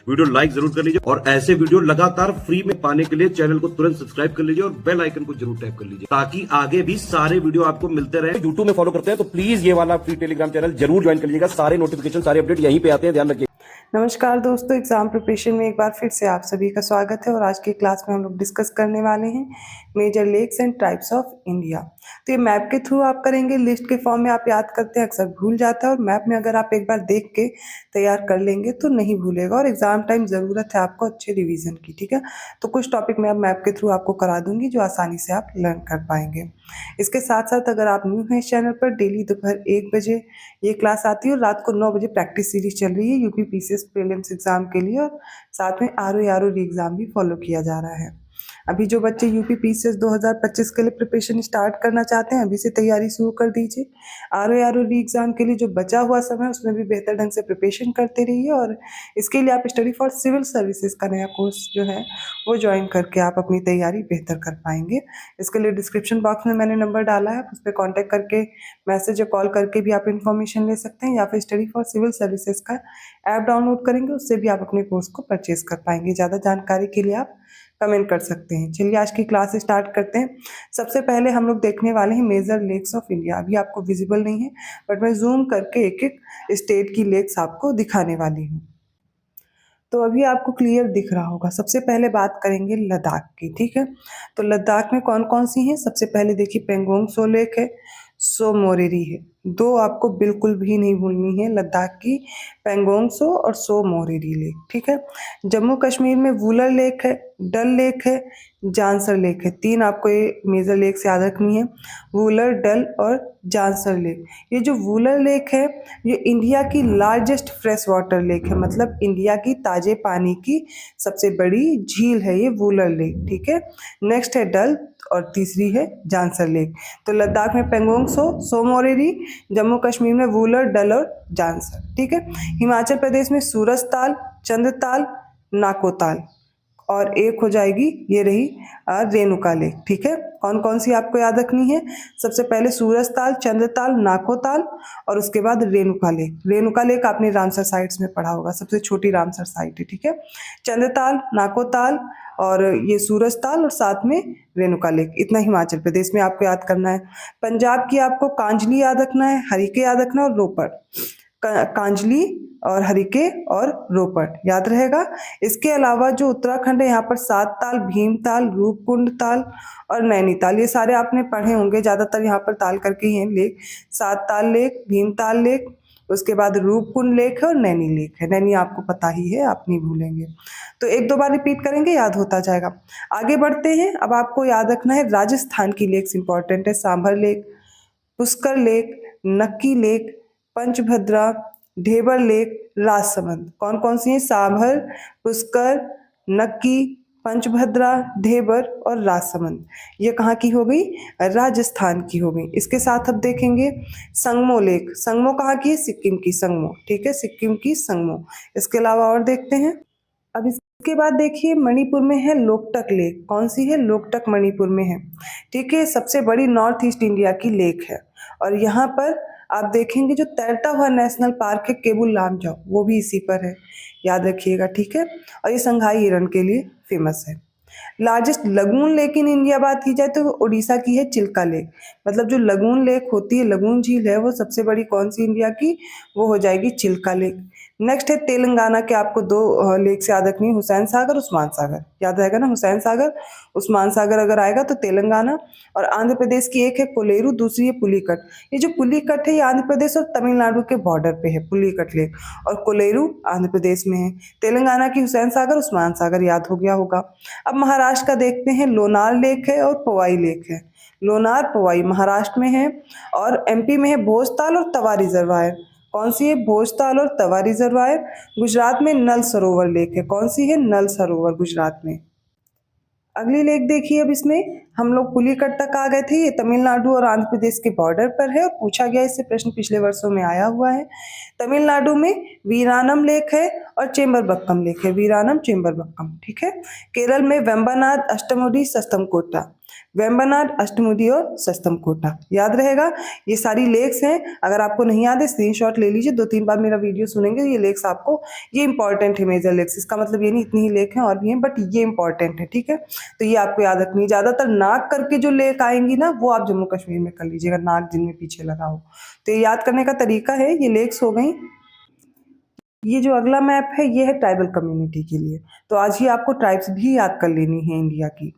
Video like जरूर कर लीजिए और ऐसे वीडियो लगातार फ्री में पाने के लिए चैनल को तुरंत सब्सक्राइब कर लीजिए और बेल आइकन को जरूर टैप कर लीजिए ताकि आगे भी सारे वीडियो आपको मिलते रहे। यूट्यूब में फॉलो करते हैं तो प्लीज ये वाला फ्री टेलीग्राम चैनल जरूर ज्वाइन कर लीजिएगा। सारे नोटिफिकेशन सारे अपडेट यहीं पे आते हैं, ध्यान रखिए। नमस्कार दोस्तों, एग्जाम प्रिपरेशन में एक बार फिर से आप सभी का स्वागत है। और आज की क्लास में हम लोग डिस्कस करने वाले हैं major lakes and types of India. तो ये मैप के थ्रू आप करेंगे, लिस्ट के फॉर्म में आप याद करते हैं, अक्सर भूल जाता है। और मैप में अगर आप एक बार देख के तैयार कर लेंगे तो नहीं भूलेगा। और एग्जाम टाइम ज़रूरत है आपको अच्छे रिविजन की, ठीक है। तो कुछ टॉपिक मैं अब मैप के थ्रू आपको करा दूंगी जो आसानी से आप लर्न कर पाएंगे। इसके साथ साथ अगर आप न्यू हैं इस चैनल पर, डेली दोपहर 1 बजे ये क्लास आती है और रात को 9 बजे प्रैक्टिस सीरीज चल रही है यूपी पीसीएस प्रीलिम्स एग्जाम के लिए। और साथ में आरओ री एग्जाम भी फॉलो किया जा रहा है। अभी जो बच्चे यूपी पीसीएस 2025 के लिए प्रिपरेशन स्टार्ट करना चाहते हैं, अभी से तैयारी शुरू कर दीजिए। आरओ री एग्जाम के लिए जो बचा हुआ समय उसमें भी बेहतर ढंग से प्रिपरेशन करते रहिए। और इसके लिए आप स्टडी फॉर सिविल सर्विसेज का नया कोर्स जो है वो ज्वाइन करके आप अपनी तैयारी बेहतर कर पाएंगे। इसके लिए डिस्क्रिप्शन बॉक्स में मैंने नंबर डाला है, उस पर कॉन्टैक्ट करके मैसेज या कॉल करके भी आप इन्फॉर्मेशन ले सकते हैं, या फिर स्टडी फॉर सिविल सर्विसेज का ऐप डाउनलोड करेंगे, उससे भी आप अपने कोर्स को परचेज कर पाएंगे। ज़्यादा जानकारी के लिए आप कमेंट कर सकते हैं। चलिए आज की क्लास स्टार्ट करते हैं। सबसे पहले हम लोग देखने वाले हैं मेजर लेक्स ऑफ इंडिया। अभी आपको विजिबल नहीं है बट मैं जूम करके एक एक स्टेट की लेक्स आपको दिखाने वाली हूँ, तो अभी आपको क्लियर दिख रहा होगा। सबसे पहले बात करेंगे लद्दाख की, ठीक है। तो लद्दाख में कौन कौन सी हैं? सबसे पहले देखिए पेंगोंग सो लेक है, सो मोरेरी है। दो आपको बिल्कुल भी नहीं भूलनी है लद्दाख की, पेंगोंग सो और सो मोरेरी लेक, ठीक है। जम्मू कश्मीर में वुलर लेक है, डल लेक है, जांसर लेक है। तीन आपको ये मेजर लेक से याद रखनी है, वुलर, डल और जांसर लेक। ये जो वुलर लेक है ये इंडिया की लार्जेस्ट फ्रेश वाटर लेक है, मतलब इंडिया की ताजे पानी की सबसे बड़ी झील है ये वुलर लेक, ठीक है। नेक्स्ट है डल और तीसरी है जांसर लेक। तो लद्दाख में पेंगोंग सो मोरेरी, जम्मू कश्मीर में वुलर, डल और जांसर, ठीक है। हिमाचल प्रदेश में सूरजताल, चंद्रताल, नाकोताल, और एक हो जाएगी ये रही रेणुका लेक, ठीक है। कौन कौन सी आपको याद रखनी है? सबसे पहले सूरजताल, चंद्रताल, नाकोताल और उसके बाद रेणुका लेक। रेणुका लेक आपने रामसर साइट्स में पढ़ा होगा, सबसे छोटी रामसर साइट है, ठीक है। चंद्रताल, नाकोताल और ये सूरजताल और साथ में रेणुका लेक, इतना हिमाचल प्रदेश में आपको याद करना है। पंजाब की आपको कांजली याद रखना है, हरिके याद रखना है और रोपड़। कांजली और हरिके और रोपड़ याद रहेगा। इसके अलावा जो उत्तराखंड है यहाँ पर सात ताल, भीमताल, रूपकुंड ताल और नैनीताल, ये सारे आपने पढ़े होंगे, ज़्यादातर यहाँ पर ताल करके ही हैं लेक। सात ताल लेक, भीमताल लेक, उसके बाद रूपकुंड लेक है और नैनी लेक है। नैनी आपको पता ही है, आप नहीं भूलेंगे। तो एक दो बार रिपीट करेंगे, याद होता जाएगा। आगे बढ़ते हैं। अब आपको याद रखना है राजस्थान की लेक्स इंपॉर्टेंट है। सांभर लेक, पुष्कर लेक, नक्की लेक, पंचभद्रा, ढेबर लेक, राजसमंद। कौन कौन सी हैं? सांभर, पुष्कर, नक्की, पंचभद्रा, ढेबर और राजसमंद। ये कहाँ की हो गई? राजस्थान की हो गई। इसके साथ अब देखेंगे संगमो लेक। संगमो कहाँ की है? सिक्किम की संगमो, ठीक है, सिक्किम की संगमो। इसके अलावा और देखते हैं। अब इसके बाद देखिए मणिपुर में है लोकटक लेक। कौन सी है? लोकटक मणिपुर में है, ठीक है। सबसे बड़ी नॉर्थ ईस्ट इंडिया की लेक है। और यहाँ पर आप देखेंगे जो तैरता हुआ नेशनल पार्क है केबुल लामजाओ, वो भी इसी पर है, याद रखिएगा, ठीक है। और ये संघाई हिरण के लिए फेमस है। Largest lagoon lake in India बात की जाए तो उड़ीसा की है चिल्का लेक। मतलब जो लगून लेक होती है, लगून झील है, वो सबसे बड़ी कौन सी इंडिया की? वो हो जाएगी चिल्का लेक। नेक्स्ट है तेलंगाना के, आपको दो लेक से याद रखनी है, हुसैन सागर, उस्मान सागर, याद रहेगा ना, हुसैन सागर, उस्मान सागर अगर आएगा तो तेलंगाना। और आंध्र प्रदेश की एक है कोलेरू, दूसरी है पुलिकट। ये जो पुलिकट है ये आंध्र प्रदेश और तमिलनाडु के बॉर्डर पे है, पुलिकट लेक, और कोलेरू आंध्र प्रदेश में है। तेलंगाना की हुसैन सागर, उस्मान सागर याद हो गया होगा। अब महाराष्ट्र का देखते हैं, लोनार लेक है और पवाई लेक है। लोनार, पवाई महाराष्ट्र में है। और एमपी में है भोजताल और तवा रिजर्वायर। कौन सी है? भोजताल और तवा रिजर्वायर। गुजरात में नल सरोवर लेक है। कौन सी है? नल सरोवर, गुजरात में। अगली लेक देखिए। अब इसमें हम लोग पुलिकट तक आ गए थे, ये तमिलनाडु और आंध्र प्रदेश के बॉर्डर पर है और पूछा गया, इससे प्रश्न पिछले वर्षों में आया हुआ है। तमिलनाडु में वीरानम लेक है और चेम्बरबक्कम लेक है, वीरानम, चेम्बरबक्कम, ठीक है। केरल में वेम्बनाड, अष्टमुडी, सस्तमकोटा। वेम्बनाड, अष्टमुडी और सस्तमकोटा। याद रहेगा, ये सारी लेक्स हैं। अगर आपको नहीं याद है स्क्रीनशॉट ले लीजिए, 2-3 बार मेरा वीडियो सुनेंगे, ये लेक्स आपको, ये इंपॉर्टेंट है मेजर लेक्स। इसका मतलब ये नहीं इतनी ही लेक हैं, और भी हैं, बट ये इंपॉर्टेंट है, ठीक है। तो ये आपको याद रखनी है। ज़्यादातर नाक करके जो लेक आएंगी ना, वो आप जम्मू कश्मीर में कर लीजिएगा, नाक जिनमें पीछे लगा हो। तो ये याद करने का तरीका है। ये लेक्स हो गई। ये जो अगला मैप है ये है ट्राइबल कम्युनिटी के लिए। तो आज ही आपको ट्राइब्स भी याद कर लेनी है इंडिया की।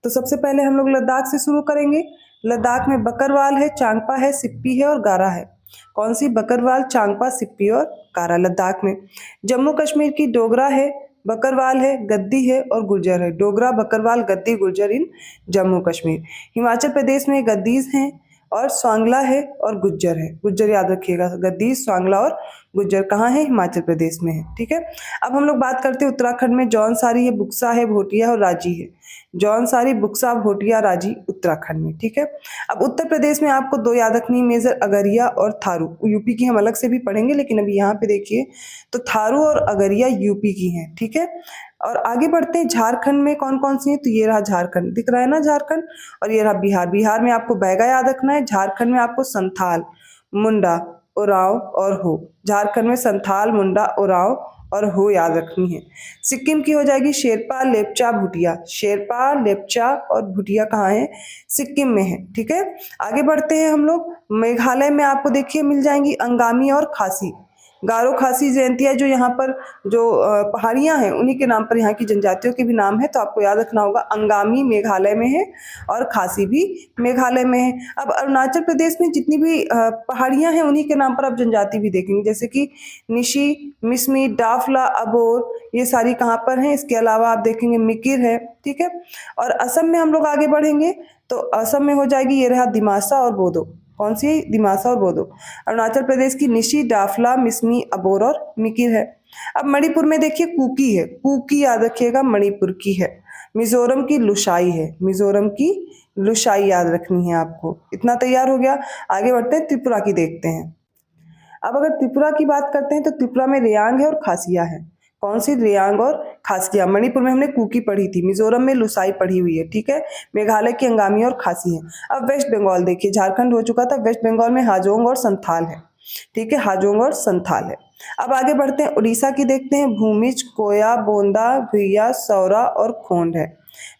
तो सबसे पहले हम लोग लद्दाख से शुरू करेंगे। लद्दाख में बकरवाल है, चांगपा है, सिप्पी है और गारा है। कौन सी? बकरवाल, चांगपा, सिप्पी और गारा लद्दाख में। जम्मू कश्मीर की डोगरा है, बकरवाल है, गद्दी है और गुर्जर है। डोगरा, बकरवाल, गद्दी, गुर्जर इन जम्मू कश्मीर। हिमाचल प्रदेश में गद्दीज हैं और स्वांगला है और गुज्जर है। गुज्जर याद रखिएगा, गद्दी, स्वांगला और गुज्जर कहाँ है? हिमाचल प्रदेश में है, ठीक है। अब हम लोग बात करते हैं उत्तराखंड में। जौनसारी है, बुक्सा है, भोटिया और राजी है। जौनसारी, बुक्सा, भोटिया, राजी उत्तराखंड में, ठीक है। अब उत्तर प्रदेश में आपको 2 याद रखनी, मेजर अगरिया और थारू। यूपी की हम अलग से भी पढ़ेंगे, लेकिन अभी यहाँ पे देखिए तो थारू और अगरिया यूपी की हैं, ठीक है। और आगे बढ़ते हैं, झारखंड में कौन कौन सी है? तो ये रहा झारखंड, दिख रहा है ना झारखंड, और ये रहा बिहार। बिहार में आपको बैगा याद रखना है। झारखंड में आपको संथाल, मुंडा, उरांव और हो। झारखंड में संथाल, मुंडा, उरांव और हो याद रखनी है। सिक्किम की हो जाएगी शेरपा, लेपचा, भूटिया। शेरपा, लेपचा और भूटिया कहाँ है? सिक्किम में है, ठीक है। आगे बढ़ते हैं हम लोग। मेघालय में आपको देखिए मिल जाएंगी अंगामी और खासी। गारो, खासी, जयंतिया, जो यहाँ पर जो पहाड़ियाँ हैं उन्हीं के नाम पर यहाँ की जनजातियों के भी नाम है। तो आपको याद रखना होगा, अंगामी मेघालय में है और खासी भी मेघालय में है। अब अरुणाचल प्रदेश में जितनी भी पहाड़ियाँ हैं उन्हीं के नाम पर आप जनजाति भी देखेंगे, जैसे कि निशी, मिसमी, डाफला, अबोर, ये सारी कहाँ पर हैं। इसके अलावा आप देखेंगे मिकिर है, ठीक है। और असम में हम लोग आगे बढ़ेंगे तो असम में हो जाएगी, ये रहा दिमासा और बोडो। कौन सी? दिमासा और बोडो। अरुणाचल प्रदेश की निशी, डाफला, मिसमी, अबोर और मिकिर है। अब मणिपुर में देखिए कुकी है, कुकी याद रखिएगा, मणिपुर की है। मिजोरम की लुशाई है, मिजोरम की लुशाई याद रखनी है आपको। इतना तैयार हो गया। आगे बढ़ते हैं, त्रिपुरा की देखते हैं। अब अगर त्रिपुरा की बात करते हैं तो त्रिपुरा में रियांग है और खासिया है। कौन सी? रियांग और खासिया। मणिपुर में हमने कुकी पढ़ी थी, मिजोरम में लुसाई पढ़ी हुई है, ठीक है। मेघालय की अंगामी और खासी है। अब वेस्ट बंगाल देखिए, झारखंड हो चुका था, वेस्ट बंगाल में हाजोंग और संथाल है, ठीक है। हाजोंग और संथाल है। अब आगे बढ़ते हैं, उड़ीसा की देखते हैं। भूमिज, कोया, बोंदा, भुइया, सौरा और खोंड है।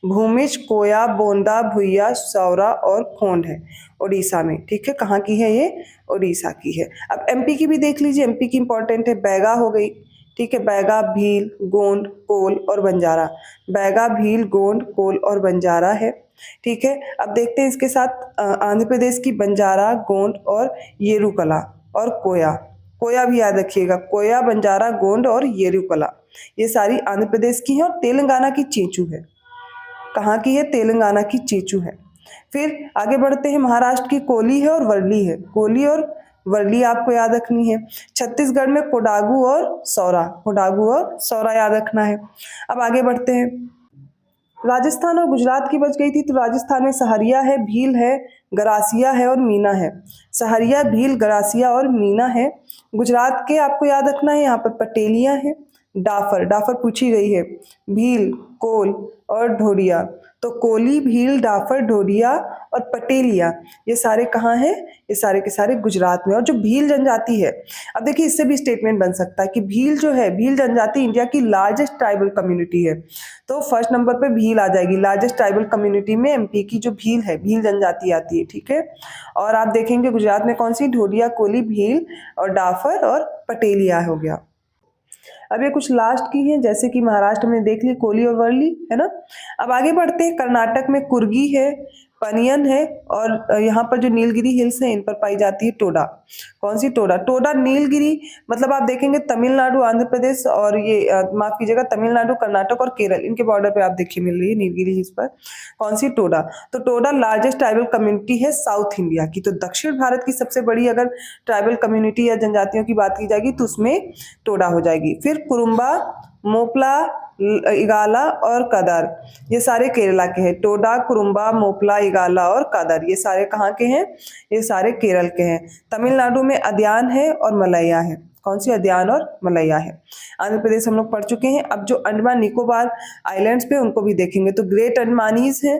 भूमिज, कोया, बोंदा, भुइया, सौरा और खोंड है उड़ीसा में, ठीक है। कहाँ की है ये? उड़ीसा की है। अब एमपी की भी देख लीजिए, एमपी की इंपॉर्टेंट है। बैगा हो गई, ठीक है। बैगा, भील, गोंड, कोल और बंजारा। बैगा, भील, गोंड, कोल और बंजारा है, ठीक है। अब देखते हैं इसके साथ आंध्र प्रदेश की बंजारा, गोंड और येरुकला और कोया। कोया भी याद रखिएगा, कोया, बंजारा, गोंड और येरुकला, ये सारी आंध्र प्रदेश की हैं। और तेलंगाना की चेंचू है। कहाँ की है? तेलंगाना की चेंचू है। फिर आगे बढ़ते हैं, महाराष्ट्र की कोली है और वर्ली है। कोली और वर्ली आपको याद रखनी है। छत्तीसगढ़ में कोडागू और सौरा, कोडागू और सौरा याद रखना है। अब आगे बढ़ते हैं, राजस्थान और गुजरात की बच गई थी। तो राजस्थान में सहरिया है, भील है, गरासिया है और मीना है। सहरिया, भील, गरासिया और मीना है। गुजरात के आपको याद रखना है, यहाँ पर पटेलिया है, डाफर, डाफर पूछी गई है, भील, कोल और ढोडिया। तो कोली, भील, डाफर, ढोडिया और पटेलिया, ये सारे कहाँ हैं? ये सारे के सारे गुजरात में। और जो भील जनजाति है, अब देखिए इससे भी स्टेटमेंट बन सकता है कि भील जो है, भील जनजाति इंडिया की लार्जेस्ट ट्राइबल कम्युनिटी है। तो फर्स्ट नंबर पे भील आ जाएगी। लार्जेस्ट ट्राइबल कम्युनिटी में एमपी की जो भील है, भील जनजाति आती है, ठीक है। और आप देखेंगे गुजरात में कौन सी? ढोडिया, कोली, भील और डाफर और पटेलिया हो गया। अब ये कुछ लास्ट की हैं, जैसे कि महाराष्ट्र में देख ली कोली और वर्ली, है ना। अब आगे बढ़ते हैं, कर्नाटक में कुर्गी है, पनियन है और यहाँ पर जो नीलगिरी हिल्स हैं इन पर पाई जाती है टोडा। कौन सी? टोडा। टोडा, नीलगिरी, मतलब आप देखेंगे तमिलनाडु, आंध्र प्रदेश और ये माफ कीजिएगा, तमिलनाडु, कर्नाटक और केरल, इनके बॉर्डर पे आप देखिए मिल रही है नीलगिरी हिल्स पर। कौन सी? टोडा। तो टोडा लार्जेस्ट ट्राइबल कम्युनिटी है साउथ इंडिया की। तो दक्षिण भारत की सबसे बड़ी अगर ट्राइबल कम्युनिटी या जनजातियों की बात की जाएगी तो उसमें टोडा हो जाएगी। फिर कुरुम्बा, मोपला, इगाला और कदर, ये सारे केरला के हैं। टोडा, कुरुम्बा, मोपला, इगाला और कदर, ये सारे कहाँ के हैं? ये सारे केरल के हैं। तमिलनाडु में अद्यान है और मलैया है। कौन सी? अद्यान और मलैया है। आंध्र प्रदेश हम लोग पढ़ चुके हैं। अब जो अंडमान निकोबार आइलैंड्स पे उनको भी देखेंगे तो ग्रेट अंडमानीज है,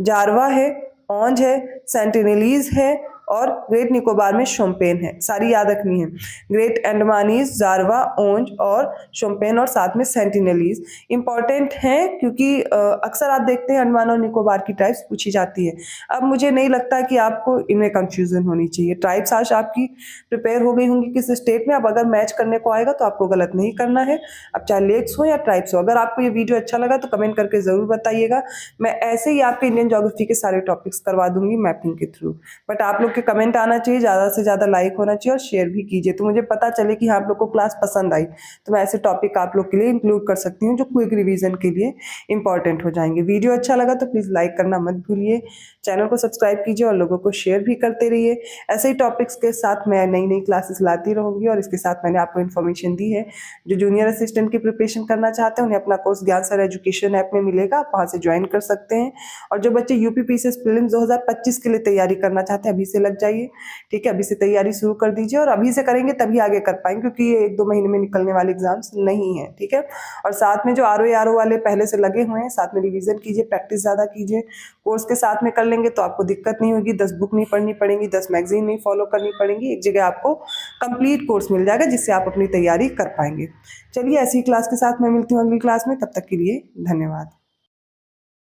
जारवा है, औंज है, सेंटिनलीज है और ग्रेट निकोबार में शोम्पेन है। सारी याद रखनी है। ग्रेट अंडमानीज, जारवा, ओंज और शोम्पेन और साथ में सेंटिनलीज इंपॉर्टेंट हैं क्योंकि अक्सर आप देखते हैं अंडमान और निकोबार की टाइप्स पूछी जाती है। अब मुझे नहीं लगता कि आपको इनमें कंफ्यूजन होनी चाहिए। टाइप्स आज आपकी प्रिपेयर हो गई होंगी किस स्टेट में। अब अगर मैच करने को आएगा तो आपको गलत नहीं करना है। अब चाहे लेक्स हो या ट्राइब्स हो। अगर आपको ये वीडियो अच्छा लगा तो कमेंट करके जरूर बताइएगा। मैं ऐसे ही आपके इंडियन ज्योग्राफी के सारे टॉपिक्स करवा दूंगी मैपिंग के थ्रू। बट आप लोग के कमेंट आना चाहिए, ज़्यादा से ज़्यादा लाइक होना चाहिए और शेयर भी कीजिए तो मुझे पता चले कि हाँ आप लोग को क्लास पसंद आई। तो मैं ऐसे टॉपिक आप लोग के लिए इंक्लूड कर सकती हूँ जो क्विक रिवीजन के लिए इंपॉर्टेंट हो जाएंगे। वीडियो अच्छा लगा तो प्लीज़ लाइक करना मत भूलिए, चैनल को सब्सक्राइब कीजिए और लोगों को शेयर भी करते रहिए। ऐसे ही टॉपिक्स के साथ मैं नई नई क्लासेस लाती रहूँगी और इसके साथ मैंने आपको इन्फॉर्मेशन दी है। जो जूनियर असिस्टेंट की प्रिपरेशन करना चाहते हैं उन्हें अपना कोर्स ज्ञान सर एजुकेशन ऐप में मिलेगा, आप वहाँ से ज्वाइन कर सकते हैं। और जो बच्चे यूपी पीसीएस प्रीलिम्स 2025 के लिए तैयारी करना चाहते हैं अभी से लग जाइए, ठीक है। अभी से तैयारी शुरू कर दीजिए और अभी से करेंगे तभी आगे कर पाएंगे क्योंकि ये 1-2 महीने में निकलने वाले एग्जाम्स नहीं है, ठीक है। और साथ में जो आरओ वाले पहले से लगे हुए हैं साथ में रिवीजन कीजिए, प्रैक्टिस ज़्यादा कीजिए। कोर्स के साथ में कर लेंगे तो आपको दिक्कत नहीं होगी। 10 बुक नहीं पढ़नी पड़ेंगी, 10 मैगजीन नहीं फॉलो करनी पड़ेंगी, एक जगह आपको कंप्लीट कोर्स मिल जाएगा जिससे आप अपनी तैयारी कर पाएंगे। चलिए ऐसी क्लास के साथ मैं मिलती हूँ अगली क्लास में, तब तक के लिए धन्यवाद।